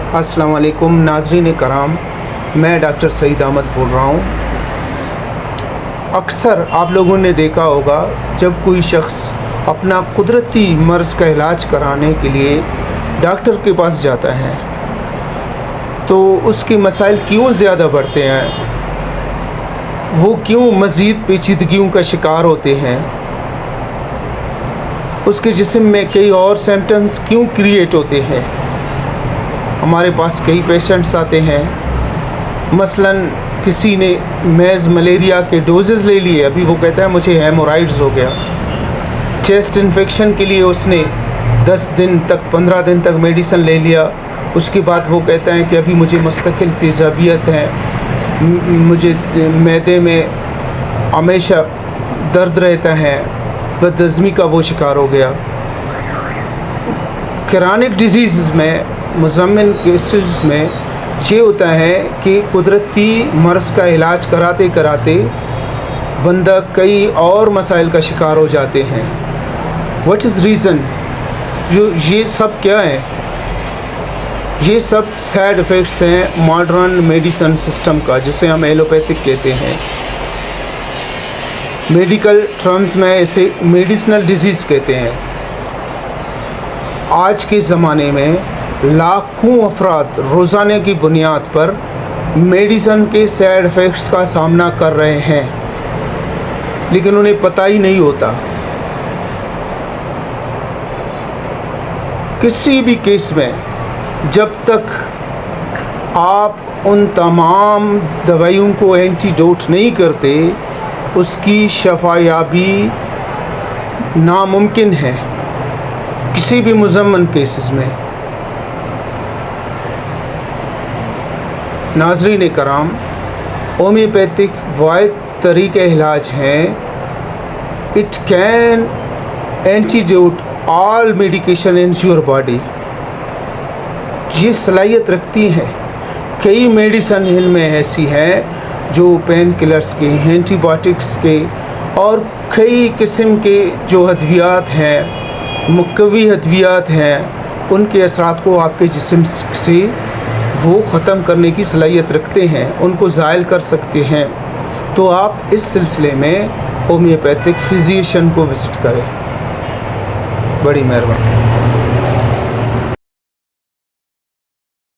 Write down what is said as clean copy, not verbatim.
अस्सलाम वालेकुम नाज़रीन कराम, मैं डॉक्टर सईद अहमद बोल रहा हूँ। अक्सर आप लोगों ने देखा होगा जब कोई शख्स अपना कुदरती मर्ज़ का इलाज कराने के लिए डॉक्टर के पास जाता है तो उसके मसाइल क्यों ज़्यादा बढ़ते हैं, वो क्यों मज़ीद पेचीदगियों का शिकार होते हैं, उसके जिस्म में कई और सिम्टम्स क्यों क्रिएट होते हैं। हमारे पास कई पेशेंट्स आते हैं, मसलन किसी ने मेज़ मलेरिया के डोजेज़ ले लिए, अभी वो कहता है मुझे हेमोराइड्स हो गया। चेस्ट इन्फेक्शन के लिए उसने 10 दिन तक 15 दिन तक मेडिसिन ले लिया, उसके बाद वो कहता है कि अभी मुझे मुस्तकिल तेज़ाबियत है, मुझे मैदे में हमेशा दर्द रहता है, बदहज़मी का वो शिकार हो गया। क्रॉनिक डिजीज़ में मुज़म्मिन केसेस में ये होता है कि कुदरती मर्ज़ का इलाज कराते कराते बंदा कई और मसाइल का शिकार हो जाते हैं। व्हाट इज़ रीज़न, जो ये सब क्या है? ये सब साइड इफ़ेक्ट्स हैं मॉडर्न मेडिसिन सिस्टम का, जिसे हम एलोपैथिक कहते हैं। मेडिकल टर्म्स में इसे मेडिसिनल डिजीज़ कहते हैं। आज के ज़माने में लाखों अफराद रोज़ाना की बुनियाद पर मेडिसिन के साइड इफ़ेक्ट्स का सामना कर रहे हैं, लेकिन उन्हें पता ही नहीं होता। किसी भी केस में जब तक आप उन तमाम दवाइयों को एंटीडोट नहीं करते, उसकी शफायाबी नामुमकिन है किसी भी मुज़म्मन केसेस में। नाज़रीन कराम, होम्योपैथिक वाहिद तरीक़े इलाज हैं। It can antidote all medication in your body. ये सलाहियत रखती हैं। कई मेडिसिन इनमें ऐसी हैं जो पेन किलर्स के, एंटीबायोटिक्स के और कई किस्म के जो अद्वियात हैं, मुकव्वी अद्वियात हैं, उनके असरात को आपके जिस्म से वो ख़त्म करने की सलाहियत रखते हैं, उनको ज़ायल कर सकते हैं। तो आप इस सिलसिले में होम्योपैथिक फिजिशियन को विज़िट करें। बड़ी मेहरबानी।